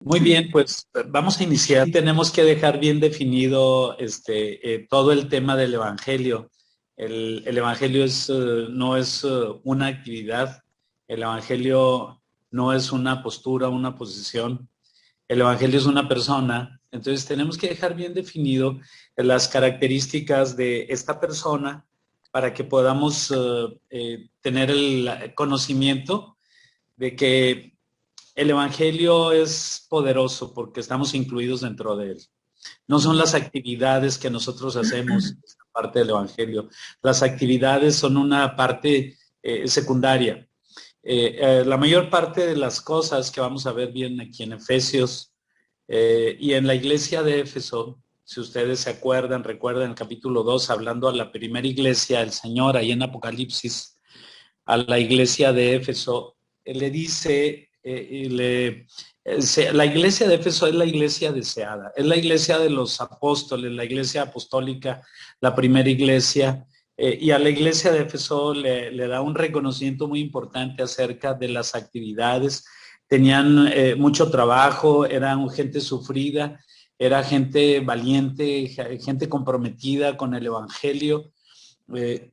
Muy bien, pues vamos a iniciar. Tenemos que dejar bien definido todo el tema del Evangelio. El Evangelio no es una actividad, el Evangelio no es una postura, una posición, el Evangelio es una persona. Entonces tenemos que dejar bien definido las características de esta persona para que podamos tener el conocimiento de que el Evangelio es poderoso porque estamos incluidos dentro de él. No son las actividades que nosotros hacemos, esta parte del Evangelio. Las actividades son una parte secundaria. La mayor parte de las cosas que vamos a ver bien aquí en Efesios y en la iglesia de Éfeso, si ustedes se acuerdan, recuerdan el capítulo 2, hablando a la primera iglesia, el Señor, ahí en Apocalipsis, a la iglesia de Éfeso, le dice, la iglesia de Éfeso es la iglesia deseada, es la iglesia de los apóstoles, la iglesia apostólica, la primera iglesia, y a la iglesia de Éfeso le da un reconocimiento muy importante acerca de las actividades. Tenían mucho trabajo, eran gente sufrida, era gente valiente, gente comprometida con el Evangelio. Eh,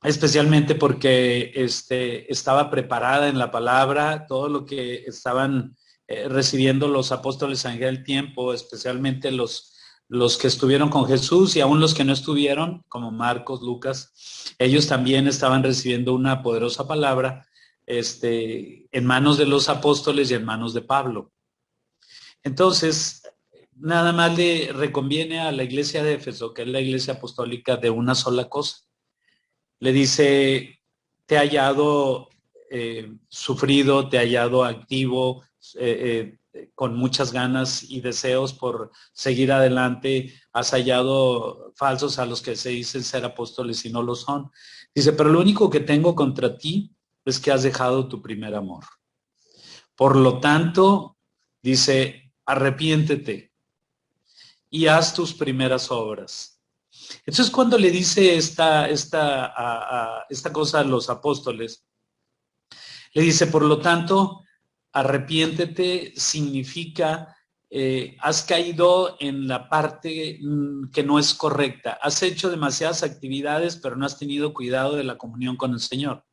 Especialmente porque estaba preparada en la palabra, todo lo que estaban recibiendo los apóstoles en aquel tiempo, especialmente los que estuvieron con Jesús y aún los que no estuvieron, como Marcos, Lucas, ellos también estaban recibiendo una poderosa palabra en manos de los apóstoles y en manos de Pablo. Entonces, nada más le reconviene a la iglesia de Éfeso, que es la iglesia apostólica, de una sola cosa. Le dice, te he hallado sufrido, te he hallado activo, con muchas ganas y deseos por seguir adelante, has hallado falsos a los que se dicen ser apóstoles y no lo son. Dice, pero lo único que tengo contra ti es que has dejado tu primer amor. Por lo tanto, dice, arrepiéntete y haz tus primeras obras. Entonces, cuando le dice esta cosa a los apóstoles, le dice, por lo tanto, arrepiéntete significa, has caído en la parte que no es correcta. Has hecho demasiadas actividades, pero no has tenido cuidado de la comunión con el Señor.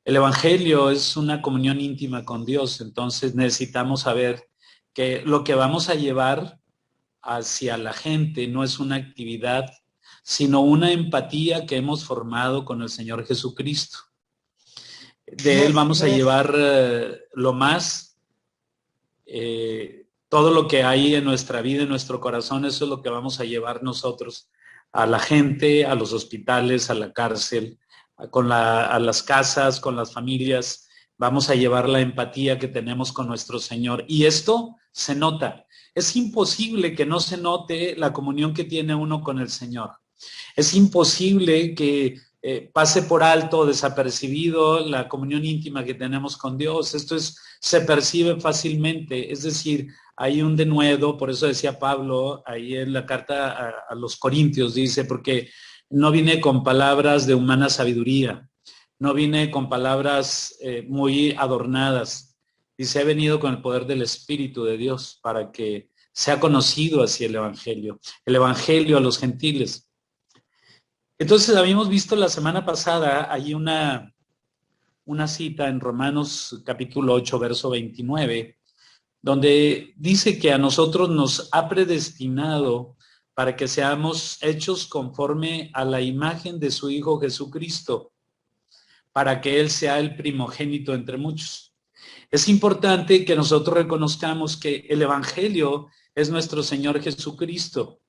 El Evangelio es una comunión íntima con Dios, entonces necesitamos saber que lo que vamos a llevar hacia la gente no es una actividad, sino una empatía que hemos formado con el Señor Jesucristo. De Él vamos a llevar lo más, todo lo que hay en nuestra vida, en nuestro corazón, eso es lo que vamos a llevar nosotros a la gente, a los hospitales, a la cárcel, a las casas, con las familias. Vamos a llevar la empatía que tenemos con nuestro Señor. Y esto se nota. Es imposible que no se note la comunión que tiene uno con el Señor. Es imposible que pase por alto, desapercibido la comunión íntima que tenemos con Dios. Se percibe fácilmente. Es decir, hay un denuedo, por eso decía Pablo ahí en la carta a los Corintios, dice, porque no vine con palabras de humana sabiduría, no vine con palabras muy adornadas. Dice, he venido con el poder del Espíritu de Dios para que sea conocido así el Evangelio a los gentiles. Entonces, habíamos visto la semana pasada, hay una cita en Romanos capítulo 8, verso 29, donde dice que a nosotros nos ha predestinado para que seamos hechos conforme a la imagen de su Hijo Jesucristo, para que Él sea el primogénito entre muchos. Es importante que nosotros reconozcamos que el Evangelio es nuestro Señor Jesucristo.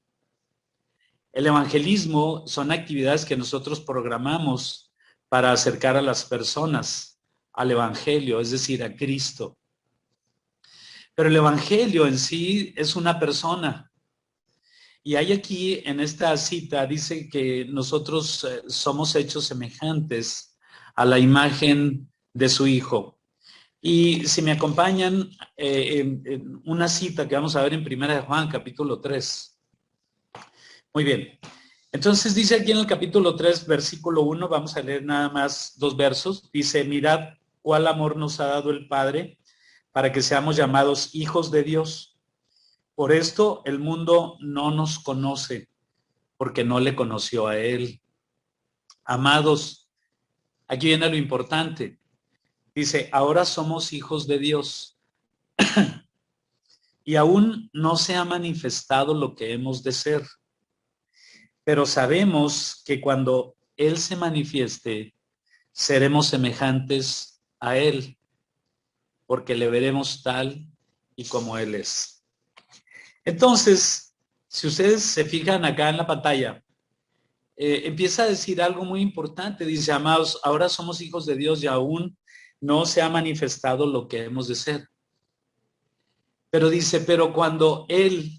El evangelismo son actividades que nosotros programamos para acercar a las personas al Evangelio, es decir, a Cristo. Pero el Evangelio en sí es una persona. Y hay aquí en esta cita, dice que nosotros somos hechos semejantes a la imagen de su Hijo. Y si me acompañan en una cita que vamos a ver en 1 Juan, capítulo 3. Muy bien. Entonces dice aquí en el capítulo 3, versículo 1, vamos a leer nada más 2 versos. Dice, mirad cuál amor nos ha dado el Padre para que seamos llamados hijos de Dios. Por esto el mundo no nos conoce, porque no le conoció a Él. Amados, aquí viene lo importante. Dice, ahora somos hijos de Dios y aún no se ha manifestado lo que hemos de ser. Pero sabemos que cuando Él se manifieste, seremos semejantes a Él, porque le veremos tal y como Él es. Entonces, si ustedes se fijan acá en la pantalla, empieza a decir algo muy importante. Dice, amados, ahora somos hijos de Dios y aún no se ha manifestado lo que hemos de ser. Pero dice, pero cuando Él,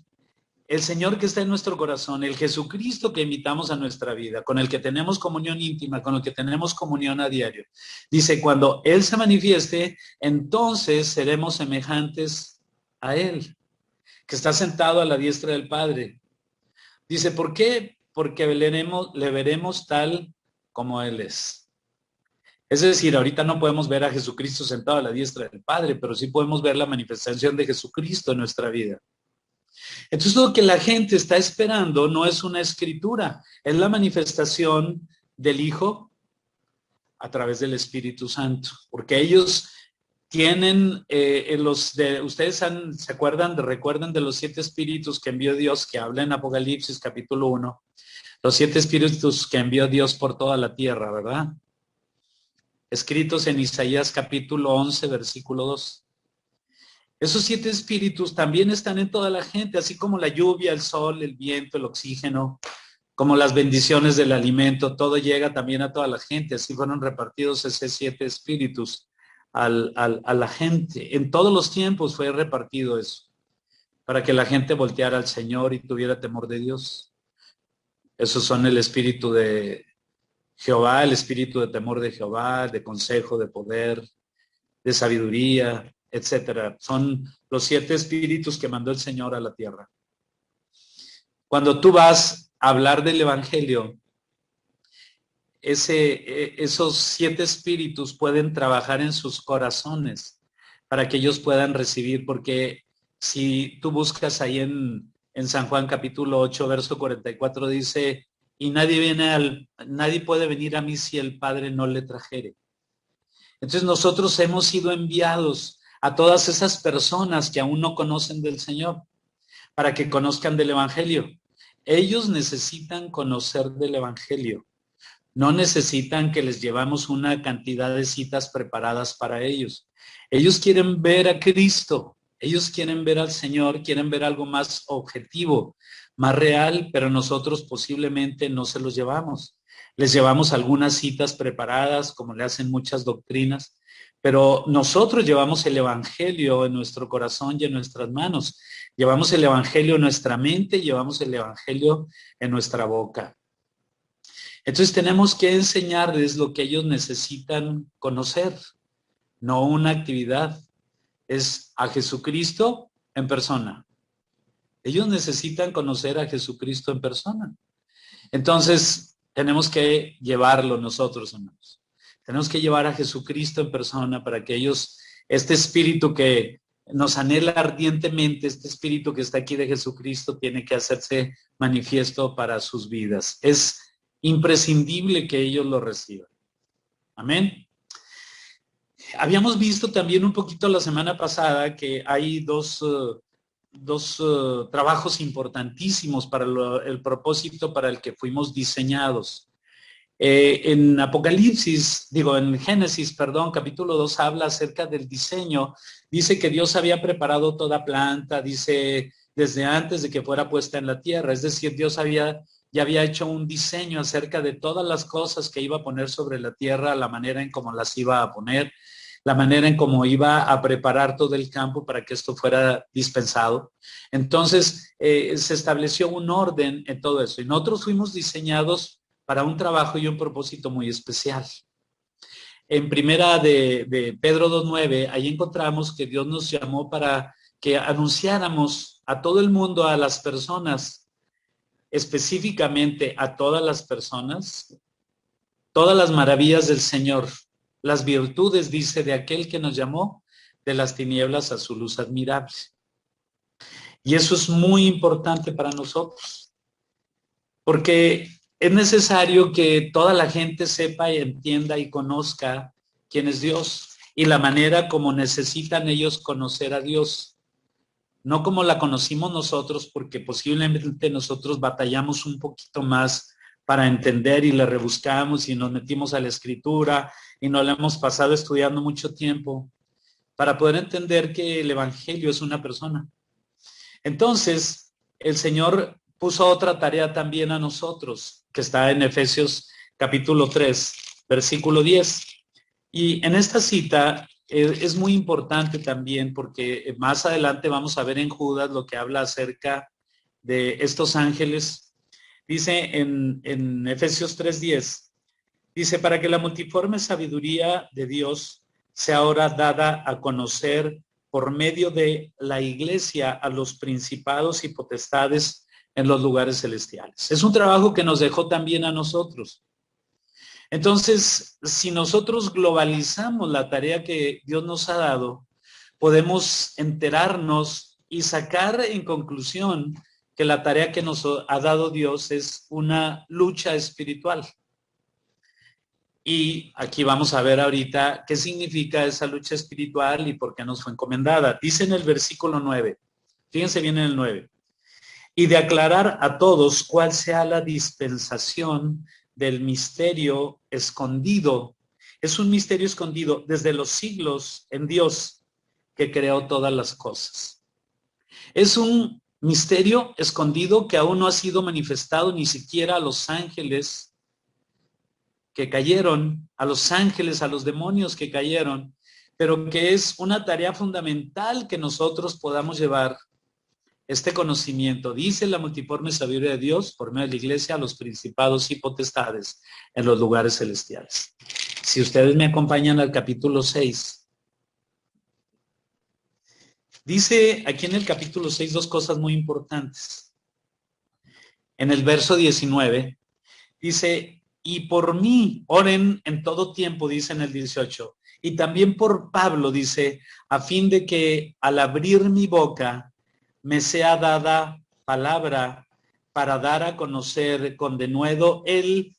el Señor que está en nuestro corazón, el Jesucristo que invitamos a nuestra vida, con el que tenemos comunión íntima, con el que tenemos comunión a diario, dice, cuando Él se manifieste, entonces seremos semejantes a Él, que está sentado a la diestra del Padre. Dice, ¿por qué? Porque le veremos tal como Él es. Es decir, ahorita no podemos ver a Jesucristo sentado a la diestra del Padre, pero sí podemos ver la manifestación de Jesucristo en nuestra vida. Entonces lo que la gente está esperando no es una escritura, es la manifestación del Hijo a través del Espíritu Santo, porque ellos tienen ustedes se acuerdan, recuerdan de los 7 espíritus que envió Dios, que habla en Apocalipsis capítulo 1, los 7 espíritus que envió Dios por toda la tierra, ¿verdad? Escritos en Isaías capítulo 11, versículo 2. Esos 7 espíritus también están en toda la gente, así como la lluvia, el sol, el viento, el oxígeno, como las bendiciones del alimento, todo llega también a toda la gente. Así fueron repartidos esos 7 espíritus a la gente. En todos los tiempos fue repartido eso, para que la gente volteara al Señor y tuviera temor de Dios. Esos son el espíritu de Jehová, el espíritu de temor de Jehová, de consejo, de poder, de sabiduría, etcétera. Son los 7 espíritus que mandó el Señor a la tierra. Cuando tú vas a hablar del Evangelio, esos 7 espíritus pueden trabajar en sus corazones para que ellos puedan recibir, porque si tú buscas ahí en San Juan capítulo 8, verso 44, dice, y nadie puede venir a mí si el Padre no le trajere. Entonces nosotros hemos sido enviados a todas esas personas que aún no conocen del Señor, para que conozcan del Evangelio. Ellos necesitan conocer del Evangelio. No necesitan que les llevamos una cantidad de citas preparadas para ellos. Ellos quieren ver a Cristo. Ellos quieren ver al Señor, quieren ver algo más objetivo, más real, pero nosotros posiblemente no se los llevamos. Les llevamos algunas citas preparadas, como le hacen muchas doctrinas, pero nosotros llevamos el Evangelio en nuestro corazón y en nuestras manos. Llevamos el Evangelio en nuestra mente, llevamos el Evangelio en nuestra boca. Entonces tenemos que enseñarles lo que ellos necesitan conocer, no una actividad. Es a Jesucristo en persona. Ellos necesitan conocer a Jesucristo en persona. Entonces tenemos que llevarlo nosotros, hermanos. Tenemos que llevar a Jesucristo en persona para que ellos, este espíritu que nos anhela ardientemente, este espíritu que está aquí de Jesucristo, tiene que hacerse manifiesto para sus vidas. Es imprescindible que ellos lo reciban. Amén. Habíamos visto también un poquito la semana pasada que hay dos trabajos importantísimos para el propósito para el que fuimos diseñados. En Génesis, capítulo 2 habla acerca del diseño. Dice que Dios había preparado toda planta, dice desde antes de que fuera puesta en la tierra. Es decir, Dios ya había hecho un diseño acerca de todas las cosas que iba a poner sobre la tierra, la manera en cómo las iba a poner, la manera en cómo iba a preparar todo el campo para que esto fuera dispensado. Entonces, se estableció un orden en todo eso. Y nosotros fuimos diseñados para un trabajo y un propósito muy especial. En primera de Pedro 2:9, ahí encontramos que Dios nos llamó para que anunciáramos a todo el mundo, a las personas, específicamente a todas las personas, todas las maravillas del Señor, las virtudes, dice, de aquel que nos llamó de las tinieblas a su luz admirable. Y eso es muy importante para nosotros, porque es necesario que toda la gente sepa y entienda y conozca quién es Dios y la manera como necesitan ellos conocer a Dios. No como la conocimos nosotros, porque posiblemente nosotros batallamos un poquito más para entender y le rebuscamos y nos metimos a la escritura y nos la hemos pasado estudiando mucho tiempo para poder entender que el Evangelio es una persona. Entonces, el Señor puso otra tarea también a nosotros, que está en Efesios capítulo 3, versículo 10. Y en esta cita es muy importante también porque más adelante vamos a ver en Judas lo que habla acerca de estos ángeles. Dice en Efesios 3:10, dice, para que la multiforme sabiduría de Dios sea ahora dada a conocer por medio de la iglesia a los principados y potestades en los lugares celestiales. Es un trabajo que nos dejó también a nosotros. Entonces, si nosotros globalizamos la tarea que Dios nos ha dado, podemos enterarnos y sacar en conclusión que la tarea que nos ha dado Dios es una lucha espiritual. Y aquí vamos a ver ahorita qué significa esa lucha espiritual y por qué nos fue encomendada. Dice en el versículo 9, fíjense bien en el 9, y de aclarar a todos cuál sea la dispensación del misterio escondido. Es un misterio escondido desde los siglos en Dios que creó todas las cosas. Es un misterio escondido que aún no ha sido manifestado ni siquiera a los ángeles que cayeron, a los ángeles, a los demonios que cayeron, pero que es una tarea fundamental que nosotros podamos llevar este conocimiento, dice la multiforme sabiduría de Dios por medio de la iglesia a los principados y potestades en los lugares celestiales. Si ustedes me acompañan al capítulo 6, dice aquí en el capítulo 6 dos cosas muy importantes. En el verso 19 dice, y por mí oren en todo tiempo, dice en el 18, y también por Pablo, dice, a fin de que al abrir mi boca me sea dada palabra para dar a conocer con denuedo el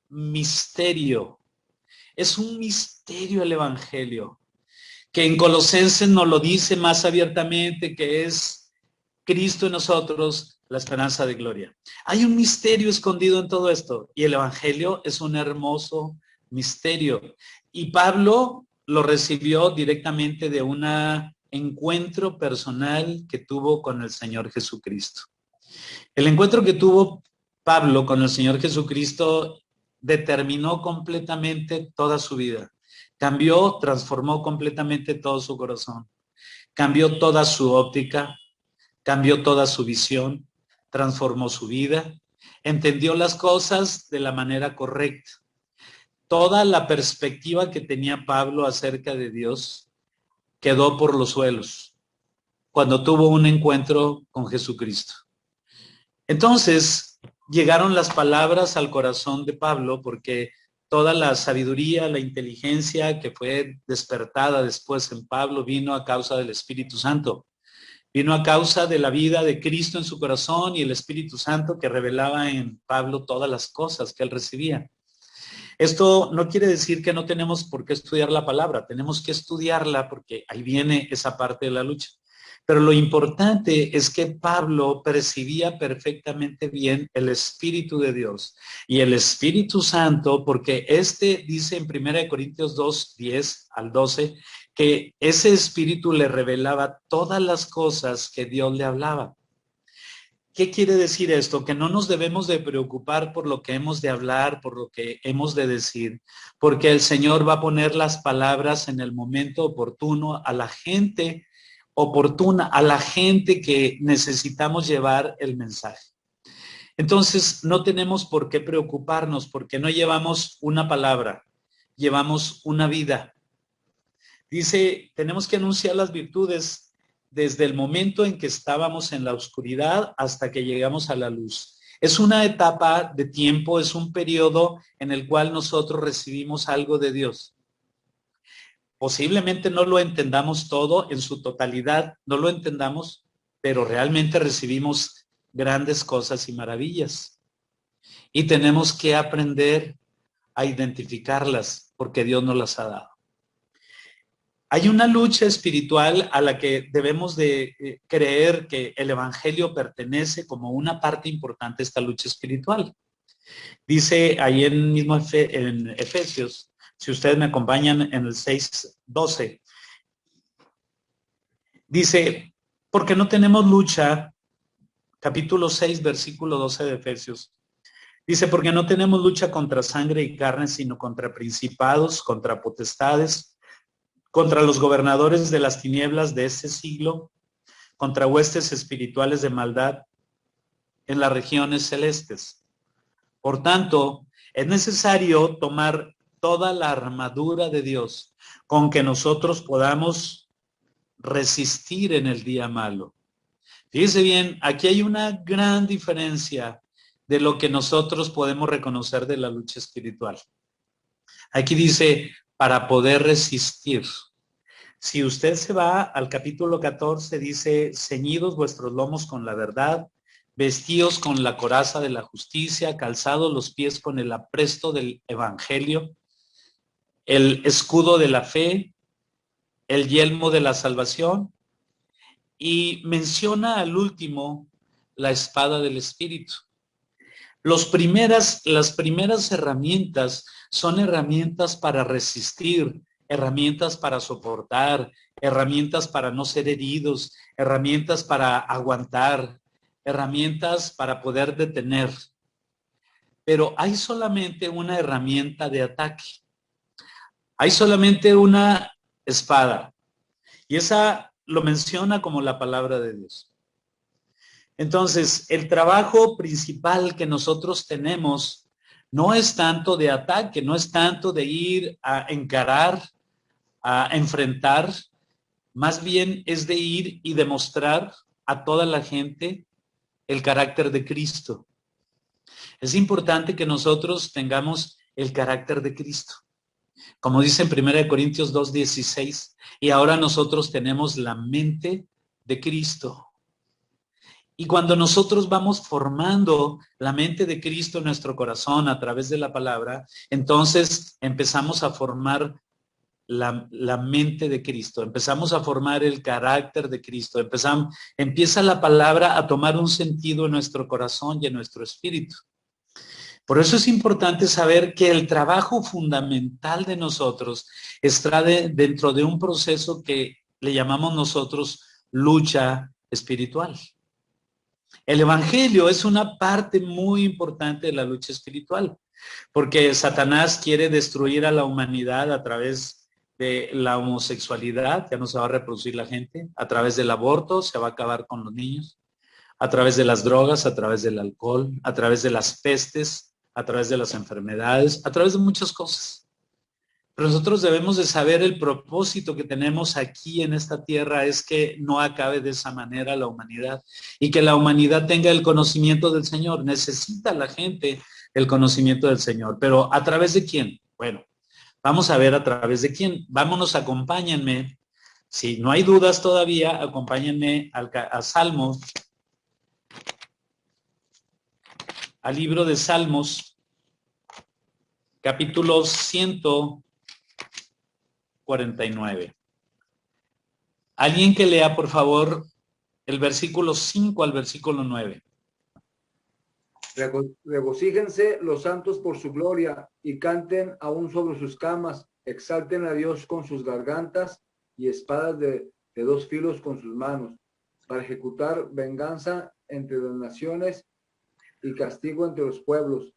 misterio. Es un misterio el Evangelio, que en Colosenses nos lo dice más abiertamente, que es Cristo en nosotros, la esperanza de gloria. Hay un misterio escondido en todo esto y el Evangelio es un hermoso misterio. Y Pablo lo recibió directamente de un encuentro personal que tuvo con el Señor Jesucristo. El encuentro que tuvo Pablo con el Señor Jesucristo determinó completamente toda su vida. Cambió, transformó completamente todo su corazón. Cambió toda su óptica, cambió toda su visión, transformó su vida, entendió las cosas de la manera correcta. Toda la perspectiva que tenía Pablo acerca de Dios quedó por los suelos cuando tuvo un encuentro con Jesucristo. Entonces llegaron las palabras al corazón de Pablo porque toda la sabiduría, la inteligencia que fue despertada después en Pablo vino a causa del Espíritu Santo. Vino a causa de la vida de Cristo en su corazón y el Espíritu Santo que revelaba en Pablo todas las cosas que él recibía. Esto no quiere decir que no tenemos por qué estudiar la palabra, tenemos que estudiarla porque ahí viene esa parte de la lucha. Pero lo importante es que Pablo percibía perfectamente bien el Espíritu de Dios y el Espíritu Santo, porque dice en 1 Corintios 2, 10 al 12, que ese Espíritu le revelaba todas las cosas que Dios le hablaba. ¿Qué quiere decir esto? Que no nos debemos de preocupar por lo que hemos de hablar, por lo que hemos de decir, porque el Señor va a poner las palabras en el momento oportuno a la gente oportuna, a la gente que necesitamos llevar el mensaje. Entonces, no tenemos por qué preocuparnos porque no llevamos una palabra, llevamos una vida. Dice, tenemos que anunciar las virtudes desde el momento en que estábamos en la oscuridad hasta que llegamos a la luz. Es una etapa de tiempo, es un periodo en el cual nosotros recibimos algo de Dios. Posiblemente no lo entendamos todo en su totalidad, no lo entendamos, pero realmente recibimos grandes cosas y maravillas. Y tenemos que aprender a identificarlas porque Dios nos las ha dado. Hay una lucha espiritual a la que debemos de creer que el Evangelio pertenece como una parte importante de esta lucha espiritual. Dice ahí en mismo en Efesios, si ustedes me acompañan en el 6:12, dice, porque no tenemos lucha, capítulo 6, versículo 12 de Efesios, dice, porque no tenemos lucha contra sangre y carne, sino contra principados, contra potestades, contra los gobernadores de las tinieblas de este siglo, contra huestes espirituales de maldad en las regiones celestes. Por tanto, es necesario tomar toda la armadura de Dios con que nosotros podamos resistir en el día malo. Fíjese bien, aquí hay una gran diferencia de lo que nosotros podemos reconocer de la lucha espiritual. Aquí dice, para poder resistir. Si usted se va al capítulo 14, dice, ceñidos vuestros lomos con la verdad, vestidos con la coraza de la justicia, calzados los pies con el apresto del evangelio, el escudo de la fe, el yelmo de la salvación, y menciona al último la espada del Espíritu. Las primeras herramientas son herramientas para resistir, herramientas para soportar, herramientas para no ser heridos, herramientas para aguantar, herramientas para poder detener. Pero hay solamente una herramienta de ataque. Hay solamente una espada. Y esa lo menciona como la palabra de Dios. Entonces, el trabajo principal que nosotros tenemos no es tanto de ataque, no es tanto de ir a encarar, a enfrentar, más bien es de ir y demostrar a toda la gente el carácter de Cristo. Es importante que nosotros tengamos el carácter de Cristo. Como dice en 1 Corintios 2:16, y ahora nosotros tenemos la mente de Cristo. Y cuando nosotros vamos formando la mente de Cristo en nuestro corazón a través de la palabra, entonces empezamos a formar la mente de Cristo, empezamos a formar el carácter de Cristo, empieza la palabra a tomar un sentido en nuestro corazón y en nuestro espíritu. Por eso es importante saber que el trabajo fundamental de nosotros está dentro de un proceso que le llamamos nosotros lucha espiritual. El Evangelio es una parte muy importante de la lucha espiritual, porque Satanás quiere destruir a la humanidad a través de la homosexualidad, ya no se va a reproducir la gente, a través del aborto se va a acabar con los niños, a través de las drogas, a través del alcohol, a través de las pestes, a través de las enfermedades, a través de muchas cosas. Pero nosotros debemos de saber el propósito que tenemos aquí en esta tierra es que no acabe de esa manera la humanidad y que la humanidad tenga el conocimiento del Señor. Necesita la gente el conocimiento del Señor, pero ¿a través de quién? Bueno, vamos a ver a través de quién. Vámonos, acompáñenme. Si no hay dudas todavía, acompáñenme a Salmos, al libro de Salmos, capítulo 149. Alguien que lea, por favor, el versículo 5 al versículo 9. Regocíjense los santos por su gloria y canten aún sobre sus camas, exalten a Dios con sus gargantas y espadas de dos filos con sus manos, para ejecutar venganza entre las naciones y castigo entre los pueblos,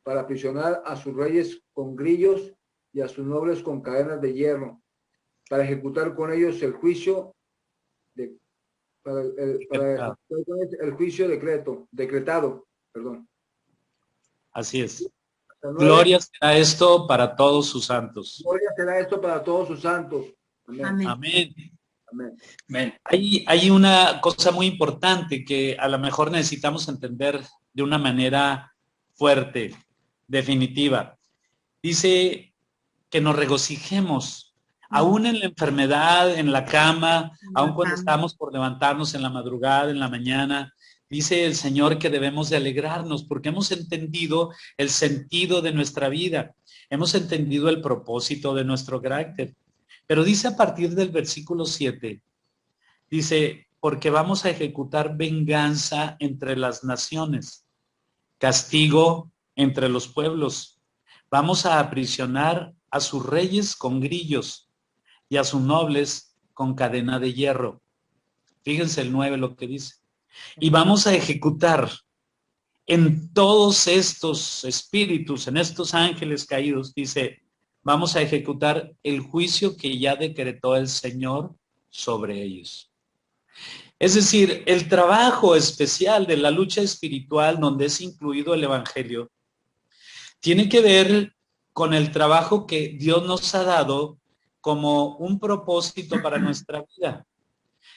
para aprisionar a sus reyes con grillos y a sus nobles con cadenas de hierro, para ejecutar con ellos el juicio el juicio decretado. Perdón. Así es. Gloria será esto para todos sus santos. Gloria será esto para todos sus santos. Amén. Amén. Amén. Amén. Hay una cosa muy importante que a lo mejor necesitamos entender de una manera fuerte, definitiva. Dice que nos regocijemos. Aún en la enfermedad, en la cama, aún cuando estamos por levantarnos en la madrugada, en la mañana, dice el Señor que debemos de alegrarnos porque hemos entendido el sentido de nuestra vida, hemos entendido el propósito de nuestro carácter. Pero dice a partir del versículo 7, dice, porque vamos a ejecutar venganza entre las naciones, castigo entre los pueblos. Vamos a aprisionar a sus reyes con grillos y a sus nobles con cadena de hierro. Fíjense el 9 lo que dice. Y vamos a ejecutar en todos estos espíritus, en estos ángeles caídos, dice, vamos a ejecutar el juicio que ya decretó el Señor sobre ellos. Es decir, el trabajo especial de la lucha espiritual donde es incluido el Evangelio tiene que ver con el trabajo que Dios nos ha dado como un propósito para nuestra vida.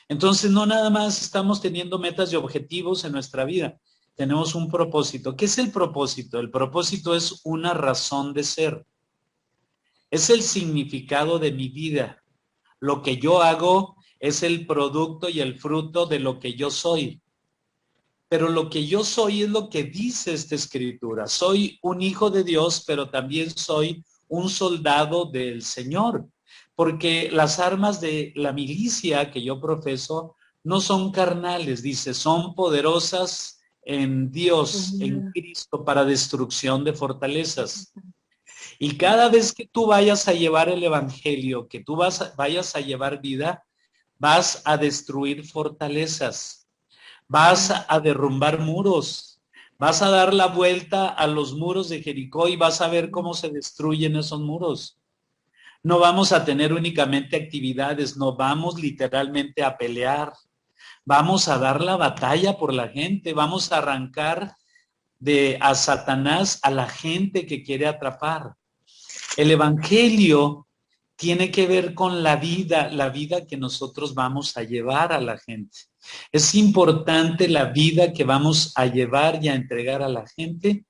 Entonces, no nada más estamos teniendo metas y objetivos en nuestra vida, tenemos un propósito. ¿Qué es el propósito? El propósito es una razón de ser. Es el significado de mi vida. Lo que yo hago es el producto y el fruto de lo que yo soy. Pero lo que yo soy es lo que dice esta escritura. Soy un hijo de Dios, pero también soy un soldado del Señor. Porque las armas de la milicia que yo profeso no son carnales, dice, son poderosas en Dios, en Cristo, para destrucción de fortalezas. Y cada vez que tú vayas a llevar el Evangelio, que tú vayas a llevar vida, vas a destruir fortalezas, vas a derrumbar muros, vas a dar la vuelta a los muros de Jericó y vas a ver cómo se destruyen esos muros. No vamos a tener únicamente actividades, no vamos literalmente a pelear, vamos a dar la batalla por la gente, vamos a arrancar a Satanás a la gente que quiere atrapar. El Evangelio tiene que ver con la vida que nosotros vamos a llevar a la gente. Es importante la vida que vamos a llevar y a entregar a la gente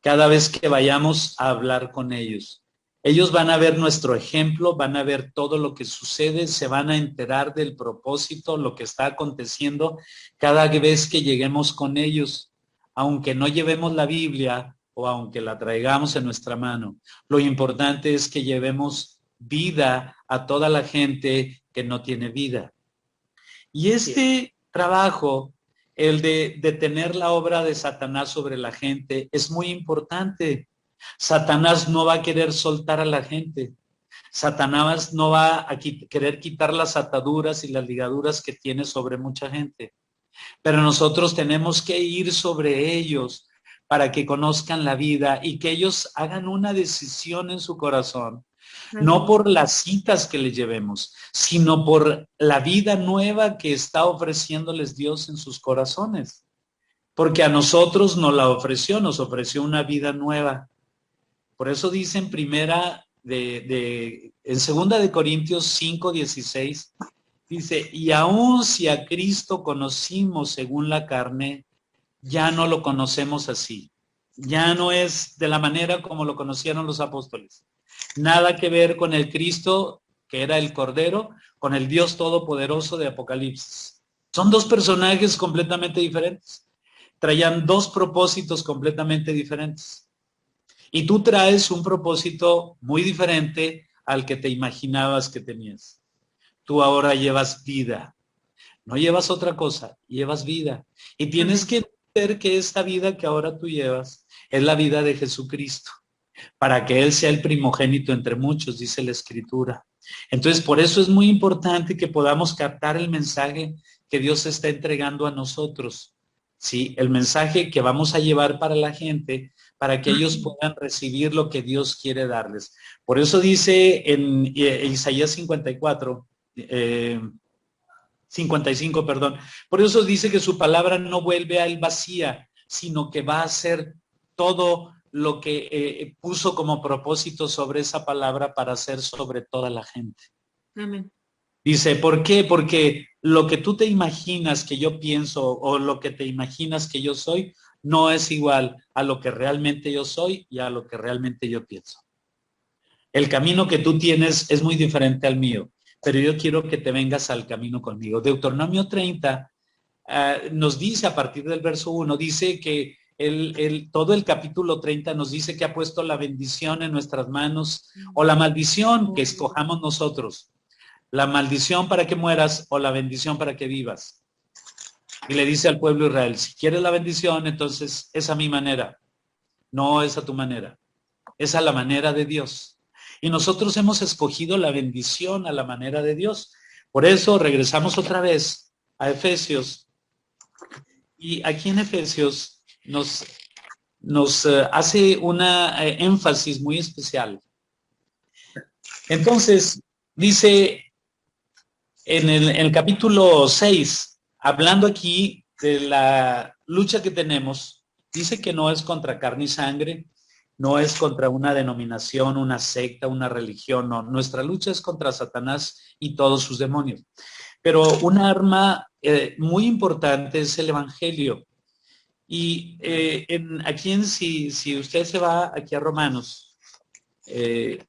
cada vez que vayamos a hablar con ellos. Ellos van a ver nuestro ejemplo, van a ver todo lo que sucede, se van a enterar del propósito, lo que está aconteciendo cada vez que lleguemos con ellos, aunque no llevemos la Biblia o aunque la traigamos en nuestra mano. Lo importante es que llevemos vida a toda la gente que no tiene vida. Y este trabajo, el de detener la obra de Satanás sobre la gente, es muy importante. Satanás no va a querer soltar a la gente. Satanás no va a querer quitar las ataduras y las ligaduras que tiene sobre mucha gente. Pero nosotros tenemos que ir sobre ellos para que conozcan la vida y que ellos hagan una decisión en su corazón. No por las citas que les llevemos, sino por la vida nueva que está ofreciéndoles Dios en sus corazones. Porque a nosotros nos la ofreció, nos ofreció una vida nueva. Por eso dice en en 2 de Corintios 5:16, dice, y aun si a Cristo conocimos según la carne, ya no lo conocemos así. Ya no es de la manera como lo conocieron los apóstoles. Nada que ver con el Cristo, que era el Cordero, con el Dios Todopoderoso de Apocalipsis. Son dos personajes completamente diferentes. Traían dos propósitos completamente diferentes. Y tú traes un propósito muy diferente al que te imaginabas que tenías. Tú ahora llevas vida. No llevas otra cosa, llevas vida. Y tienes que entender que esta vida que ahora tú llevas es la vida de Jesucristo, para que Él sea el primogénito entre muchos, dice la Escritura. Entonces, por eso es muy importante que podamos captar el mensaje que Dios está entregando a nosotros, ¿sí? El mensaje que vamos a llevar para la gente, para que ellos puedan recibir lo que Dios quiere darles. Por eso dice en Isaías 55, perdón. Por eso dice que su palabra no vuelve a él vacía, sino que va a hacer todo lo que puso como propósito sobre esa palabra para hacer sobre toda la gente. Amén. Dice, ¿por qué? Porque lo que tú te imaginas que yo pienso o lo que te imaginas que yo soy, no es igual a lo que realmente yo soy y a lo que realmente yo pienso. El camino que tú tienes es muy diferente al mío, pero yo quiero que te vengas al camino conmigo. Deuteronomio 30 nos dice a partir del verso 1, dice que todo el capítulo 30 nos dice que ha puesto la bendición en nuestras manos o la maldición que escojamos nosotros. La maldición para que mueras o la bendición para que vivas. Y le dice al pueblo de Israel, si quieres la bendición, entonces es a mi manera, no es a tu manera, es a la manera de Dios. Y nosotros hemos escogido la bendición a la manera de Dios. Por eso regresamos otra vez a Efesios. Y aquí en Efesios nos hace una énfasis muy especial. Entonces, dice en el capítulo 6, hablando aquí de la lucha que tenemos, dice que no es contra carne y sangre, no es contra una denominación, una secta, una religión, no. Nuestra lucha es contra Satanás y todos sus demonios. Pero un arma muy importante es el Evangelio. Y si usted se va aquí a Romanos, en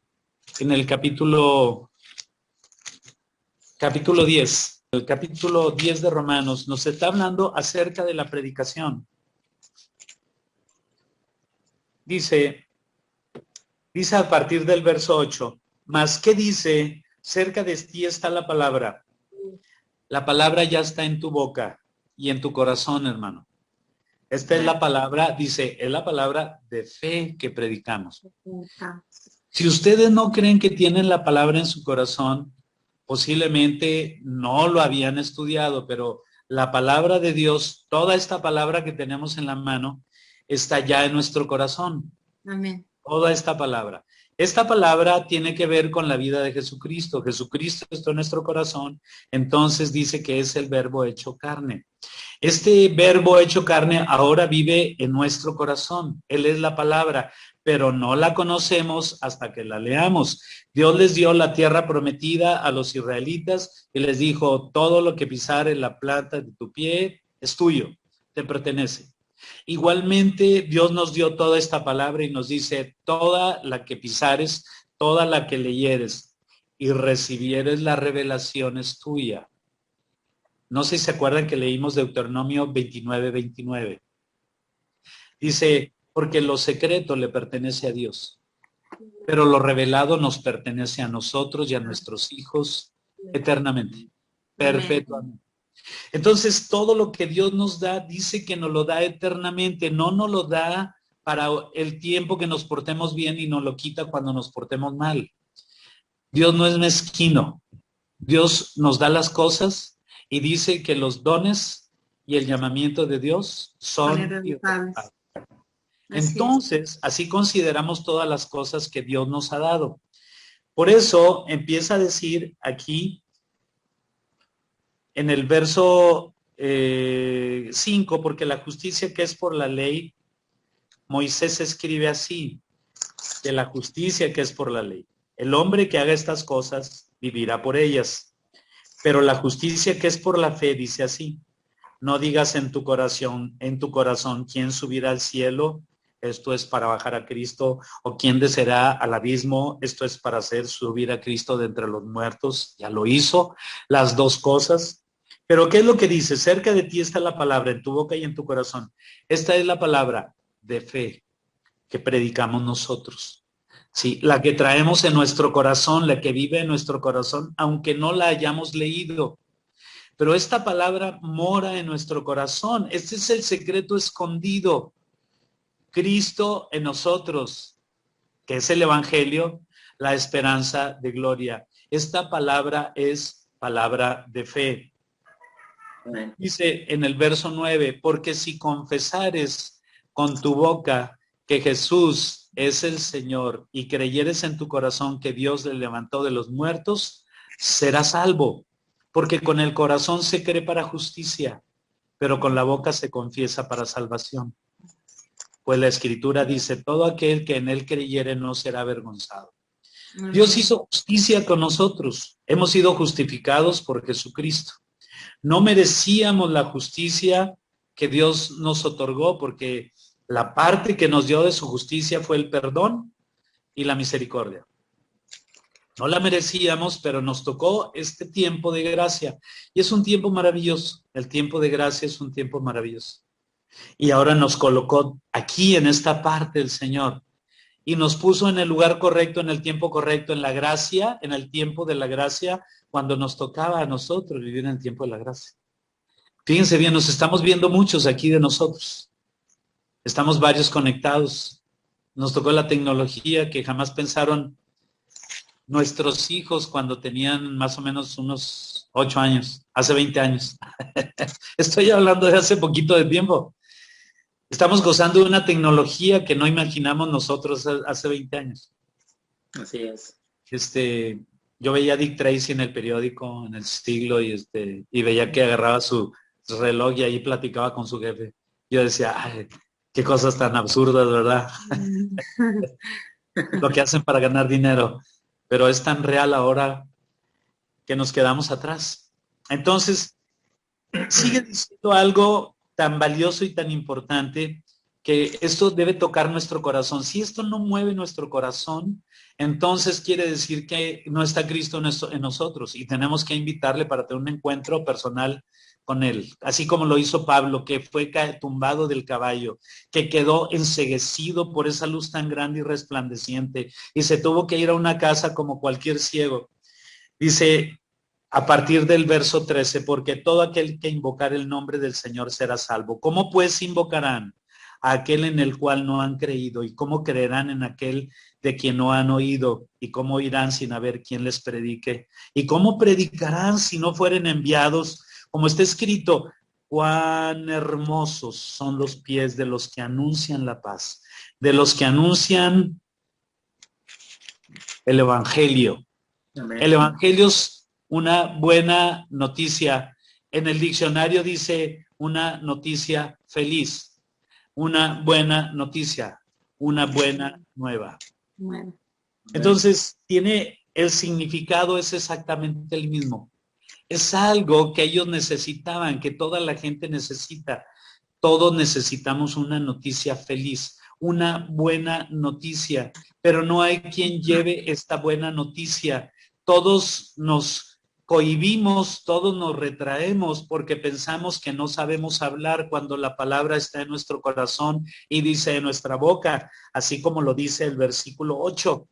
el capítulo 10, el capítulo 10 de Romanos, nos está hablando acerca de la predicación. Dice a partir del verso 8, mas ¿qué dice? Cerca de ti está la palabra. La palabra ya está en tu boca y en tu corazón, hermano. Esta es la palabra, dice, es la palabra de fe que predicamos. Si ustedes no creen que tienen la palabra en su corazón, posiblemente no lo habían estudiado, pero la palabra de Dios, toda esta palabra que tenemos en la mano, está ya en nuestro corazón. Amén. Toda esta palabra. Esta palabra tiene que ver con la vida de Jesucristo. Jesucristo está en nuestro corazón, entonces dice que es el verbo hecho carne. Este verbo hecho carne ahora vive en nuestro corazón. Él es la palabra, pero no la conocemos hasta que la leamos. Dios les dio la tierra prometida a los israelitas y les dijo, todo lo que pisare la planta de tu pie es tuyo, te pertenece. Igualmente, Dios nos dio toda esta palabra y nos dice, toda la que pisares, toda la que leyeres y recibieres la revelación es tuya. No sé si se acuerdan que leímos Deuteronomio 29:29. Dice, porque lo secreto le pertenece a Dios, pero lo revelado nos pertenece a nosotros y a nuestros hijos eternamente, perpetuamente. Entonces, todo lo que Dios nos da, dice que nos lo da eternamente, no nos lo da para el tiempo que nos portemos bien y nos lo quita cuando nos portemos mal. Dios no es mezquino. Dios nos da las cosas y dice que los dones y el llamamiento de Dios son irrevocables. Entonces, así consideramos todas las cosas que Dios nos ha dado. Por eso empieza a decir aquí, en el verso 5, porque la justicia que es por la ley, Moisés escribe así, de la justicia que es por la ley. El hombre que haga estas cosas vivirá por ellas. Pero la justicia que es por la fe dice así, no digas en tu corazón, ¿quién subirá al cielo? Esto es para bajar a Cristo. ¿O quién descenderá al abismo? Esto es para hacer subir a Cristo de entre los muertos. Ya lo hizo, las dos cosas. Pero ¿qué es lo que dice? Cerca de ti está la palabra, en tu boca y en tu corazón. Esta es la palabra de fe que predicamos nosotros. Sí, la que traemos en nuestro corazón, la que vive en nuestro corazón, aunque no la hayamos leído. Pero esta palabra mora en nuestro corazón. Este es el secreto escondido. Cristo en nosotros, que es el Evangelio, la esperanza de gloria. Esta palabra es palabra de fe. Dice en el verso 9, porque si confesares con tu boca que Jesús es el Señor y creyeres en tu corazón que Dios le levantó de los muertos, serás salvo. Porque con el corazón se cree para justicia, pero con la boca se confiesa para salvación. Pues la Escritura dice, todo aquel que en él creyere no será avergonzado. Dios hizo justicia con nosotros. Hemos sido justificados por Jesucristo. No merecíamos la justicia que Dios nos otorgó, porque la parte que nos dio de su justicia fue el perdón y la misericordia. No la merecíamos, pero nos tocó este tiempo de gracia. Y es un tiempo maravilloso. El tiempo de gracia es un tiempo maravilloso. Y ahora nos colocó aquí en esta parte del Señor. Y nos puso en el lugar correcto, en el tiempo correcto, en la gracia, en el tiempo de la gracia, cuando nos tocaba a nosotros vivir en el tiempo de la gracia. Fíjense bien, nos estamos viendo muchos aquí de nosotros. Estamos varios conectados. Nos tocó la tecnología que jamás pensaron nuestros hijos cuando tenían más o menos unos 8 años, hace 20 años. Estoy hablando de hace poquito de tiempo. Estamos gozando de una tecnología que no imaginamos nosotros hace 20 años. Así es. Yo veía a Dick Tracy en el periódico, en el Siglo, y veía que agarraba su reloj y ahí platicaba con su jefe. Yo decía, ay, qué cosas tan absurdas, ¿verdad? Lo que hacen para ganar dinero. Pero es tan real ahora que nos quedamos atrás. Entonces, sigue diciendo algo tan valioso y tan importante que esto debe tocar nuestro corazón. Si esto no mueve nuestro corazón, entonces quiere decir que no está Cristo en nosotros y tenemos que invitarle para tener un encuentro personal con él, así como lo hizo Pablo, que fue tumbado del caballo, que quedó enceguecido por esa luz tan grande y resplandeciente y se tuvo que ir a una casa como cualquier ciego. Dice a partir del verso 13, porque todo aquel que invocar el nombre del Señor será salvo. ¿Cómo pues invocarán a aquel en el cual no han creído? ¿Y cómo creerán en aquel de quien no han oído? ¿Y cómo irán sin haber quien les predique? ¿Y cómo predicarán si no fueren enviados? Como está escrito, cuán hermosos son los pies de los que anuncian la paz, de los que anuncian el Evangelio. Amén. El Evangelio es una buena noticia. En el diccionario dice una noticia feliz, una buena noticia, una buena nueva. Bueno, Entonces, tiene el significado, es exactamente el mismo. Es algo que ellos necesitaban, que toda la gente necesita. Todos necesitamos una noticia feliz, una buena noticia, pero no hay quien lleve esta buena noticia. Todos nos cohibimos, todos nos retraemos porque pensamos que no sabemos hablar cuando la palabra está en nuestro corazón y dice en nuestra boca, así como lo dice el versículo 8.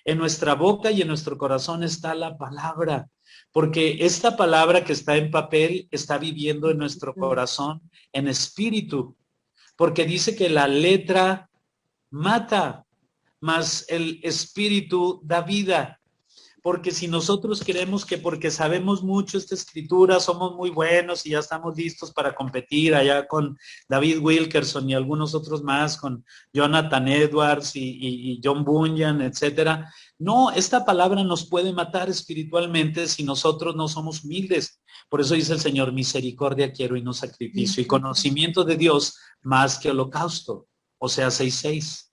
En nuestra boca y en nuestro corazón está la palabra, porque esta palabra que está en papel está viviendo en nuestro corazón en espíritu, porque dice que la letra mata, mas el espíritu da vida. Porque si nosotros creemos que porque sabemos mucho esta escritura somos muy buenos y ya estamos listos para competir allá con David Wilkerson y algunos otros más, con Jonathan Edwards y John Bunyan, etcétera. No, esta palabra nos puede matar espiritualmente si nosotros no somos humildes. Por eso dice el Señor, misericordia quiero y no sacrificio, y conocimiento de Dios más que holocausto, o sea, 6:6.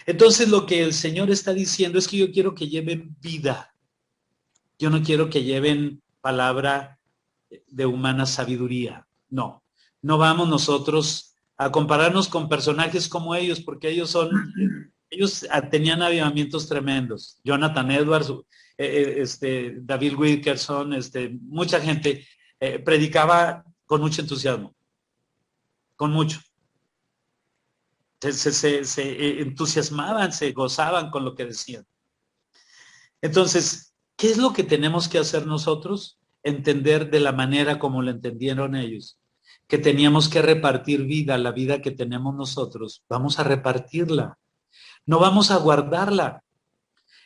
Entonces lo que el Señor está diciendo es que yo quiero que lleven vida. Yo no quiero que lleven palabra de humana sabiduría. No, no vamos nosotros a compararnos con personajes como ellos, porque ellos tenían avivamientos tremendos. Jonathan Edwards, David Wilkerson, mucha gente predicaba con mucho entusiasmo, con mucho. Se entusiasmaban, se gozaban con lo que decían. Entonces, ¿qué es lo que tenemos que hacer nosotros? Entender de la manera como lo entendieron ellos, que teníamos que repartir vida, la vida que tenemos nosotros. Vamos a repartirla, no vamos a guardarla.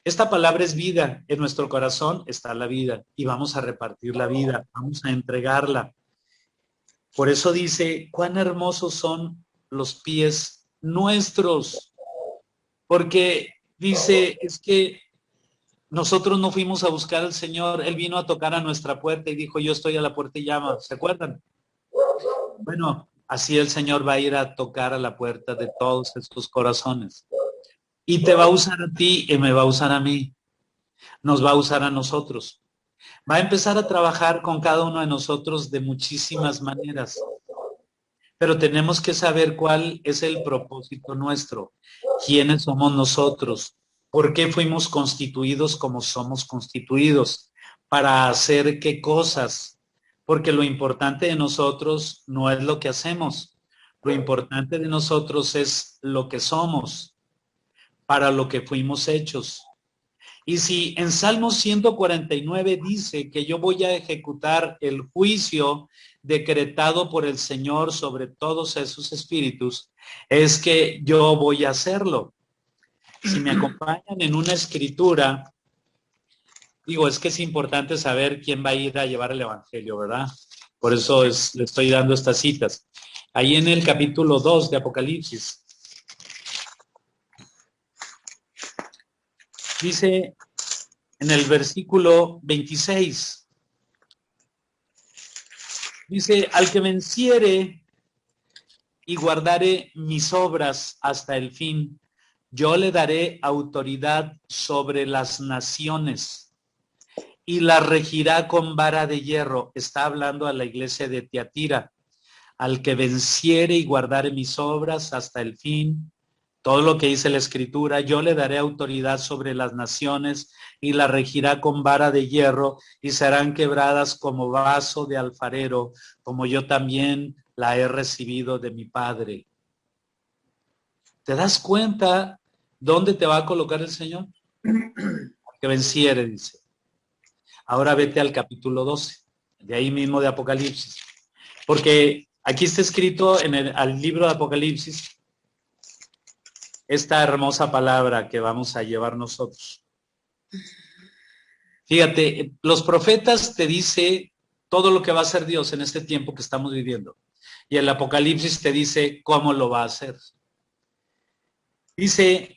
Esta palabra es vida, en nuestro corazón está la vida y vamos a repartir la vida, vamos a entregarla. Por eso dice, cuán hermosos son los pies nuestros, porque dice, es que nosotros no fuimos a buscar al Señor, Él vino a tocar a nuestra puerta y dijo, yo estoy a la puerta y llama, ¿se acuerdan? Bueno, así el Señor va a ir a tocar a la puerta de todos estos corazones. Y te va a usar a ti y me va a usar a mí. Nos va a usar a nosotros. Va a empezar a trabajar con cada uno de nosotros de muchísimas maneras. Pero tenemos que saber cuál es el propósito nuestro. ¿Quiénes somos nosotros? ¿Por qué fuimos constituidos como somos constituidos? ¿Para hacer qué cosas? Porque lo importante de nosotros no es lo que hacemos. Lo importante de nosotros es lo que somos, para lo que fuimos hechos. Y si en Salmo 149 dice que yo voy a ejecutar el juicio decretado por el Señor sobre todos esos espíritus, es que yo voy a hacerlo. Si me acompañan en una escritura, digo, es que es importante saber quién va a ir a llevar el evangelio, ¿verdad? Por eso le estoy dando estas citas. Ahí en el capítulo 2 de Apocalipsis, dice en el versículo 26, dice, al que venciere y guardare mis obras hasta el fin, yo le daré autoridad sobre las naciones y la regirá con vara de hierro. Está hablando a la iglesia de Tiatira. Al que venciere y guardare mis obras hasta el fin, todo lo que dice la Escritura, yo le daré autoridad sobre las naciones y la regirá con vara de hierro y serán quebradas como vaso de alfarero, como yo también la he recibido de mi Padre. ¿Te das cuenta dónde te va a colocar el Señor? Al que venciere, dice. Ahora vete al capítulo 12, de ahí mismo de Apocalipsis. Porque aquí está escrito en el libro de Apocalipsis esta hermosa palabra que vamos a llevar nosotros. Fíjate, los profetas te dicen todo lo que va a hacer Dios en este tiempo que estamos viviendo. Y el Apocalipsis te dice cómo lo va a hacer. Dice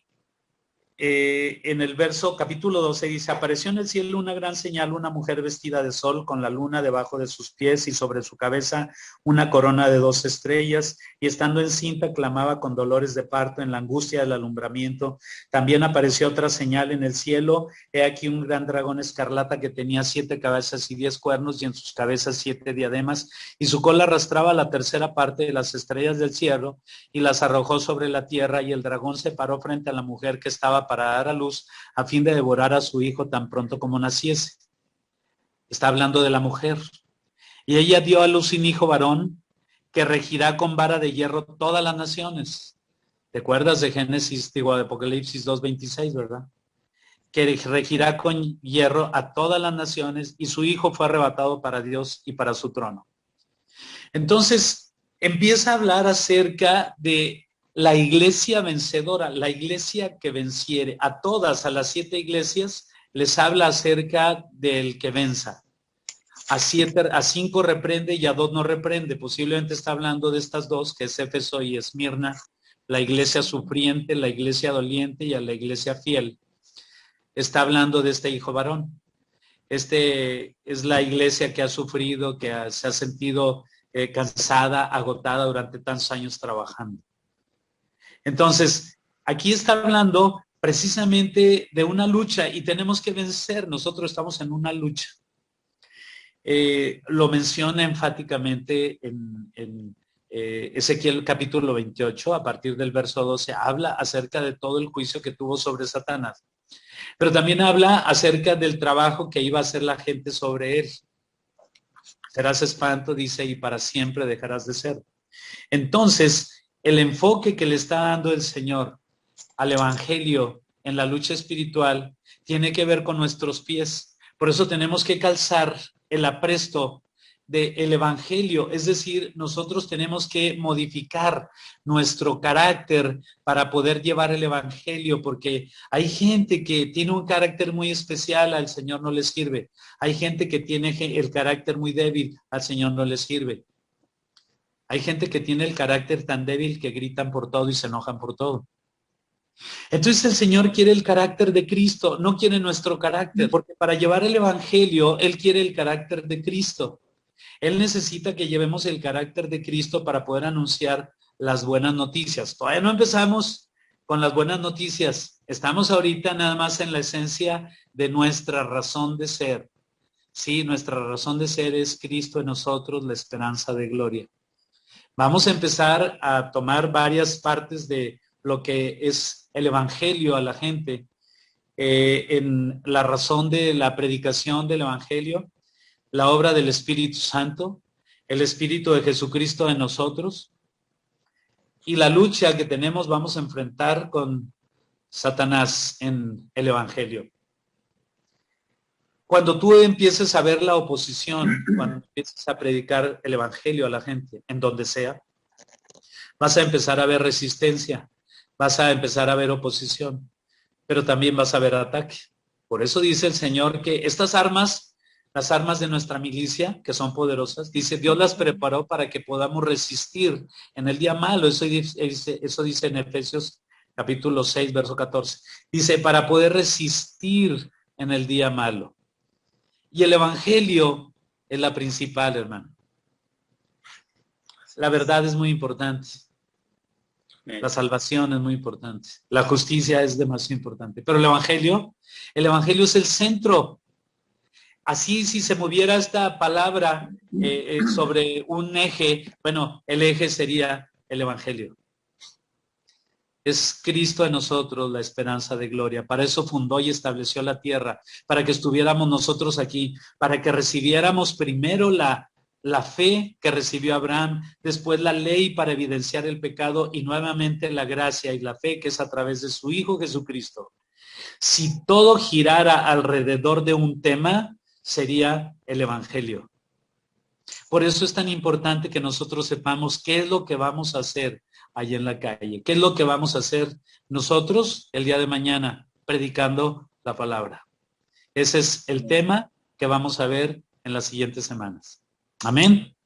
en el verso capítulo 12, dice, apareció en el cielo una gran señal, una mujer vestida de sol con la luna debajo de sus pies y sobre su cabeza una corona de 2 estrellas, y estando encinta clamaba con dolores de parto en la angustia del alumbramiento. También apareció otra señal en el cielo, he aquí un gran dragón escarlata que tenía 7 cabezas y 10 cuernos y en sus cabezas 7 diademas, y su cola arrastraba la tercera parte de las estrellas del cielo y las arrojó sobre la tierra, y el dragón se paró frente a la mujer que estaba para dar a luz a fin de devorar a su hijo tan pronto como naciese. Está hablando de la mujer. Y ella dio a luz un hijo varón que regirá con vara de hierro todas las naciones. ¿Te acuerdas de Génesis, digo, de Apocalipsis 2:26, verdad? Que regirá con hierro a todas las naciones, y su hijo fue arrebatado para Dios y para su trono. Entonces, empieza a hablar acerca de la iglesia vencedora, la iglesia que venciere. A todas, a las 7 iglesias, les habla acerca del que venza. A 5 reprende y a 2 no reprende. Posiblemente está hablando de estas 2, que es Éfeso y Esmirna, la iglesia sufriente, la iglesia doliente y a la iglesia fiel. Está hablando de este hijo varón. Este es la iglesia que ha sufrido, que se ha sentido cansada, agotada durante tantos años trabajando. Entonces, aquí está hablando precisamente de una lucha y tenemos que vencer. Nosotros estamos en una lucha. Lo menciona enfáticamente en Ezequiel capítulo 28, a partir del verso 12, habla acerca de todo el juicio que tuvo sobre Satanás. Pero también habla acerca del trabajo que iba a hacer la gente sobre él. Serás espanto, dice, y para siempre dejarás de ser. Entonces, el enfoque que le está dando el Señor al evangelio en la lucha espiritual tiene que ver con nuestros pies. Por eso tenemos que calzar el apresto del evangelio, es decir, nosotros tenemos que modificar nuestro carácter para poder llevar el evangelio, porque hay gente que tiene un carácter muy especial, al Señor no le sirve. Hay gente que tiene el carácter muy débil, al Señor no le sirve. Hay gente que tiene el carácter tan débil que gritan por todo y se enojan por todo. Entonces el Señor quiere el carácter de Cristo, no quiere nuestro carácter, porque para llevar el evangelio, Él quiere el carácter de Cristo. Él necesita que llevemos el carácter de Cristo para poder anunciar las buenas noticias. Todavía no empezamos con las buenas noticias. Estamos ahorita nada más en la esencia de nuestra razón de ser. Sí, nuestra razón de ser es Cristo en nosotros, la esperanza de gloria. Vamos a empezar a tomar varias partes de lo que es el evangelio a la gente en la razón de la predicación del Evangelio, la obra del Espíritu Santo, el Espíritu de Jesucristo en nosotros y la lucha que vamos a enfrentar con Satanás en el Evangelio. Cuando tú empieces a ver la oposición, cuando empieces a predicar el Evangelio a la gente, en donde sea, vas a empezar a ver resistencia, vas a empezar a ver oposición, pero también vas a ver ataque. Por eso dice el Señor que estas armas, las armas de nuestra milicia, que son poderosas, dice, Dios las preparó para que podamos resistir en el día malo. Eso dice en Efesios capítulo 6, verso 14. Dice, para poder resistir en el día malo. Y el Evangelio es la principal, hermano. La verdad es muy importante. La salvación es muy importante. La justicia es demasiado importante. Pero el Evangelio es el centro. Así, si se moviera esta palabra sobre un eje, bueno, el eje sería el Evangelio. Es Cristo en nosotros la esperanza de gloria. Para eso fundó y estableció la tierra, para que estuviéramos nosotros aquí, para que recibiéramos primero la fe que recibió Abraham, después la ley para evidenciar el pecado y nuevamente la gracia y la fe que es a través de su Hijo Jesucristo. Si todo girara alrededor de un tema, sería el Evangelio. Por eso es tan importante que nosotros sepamos qué es lo que vamos a hacer allí en la calle, qué es lo que vamos a hacer nosotros el día de mañana predicando la palabra. Ese es el tema que vamos a ver en las siguientes semanas. Amén.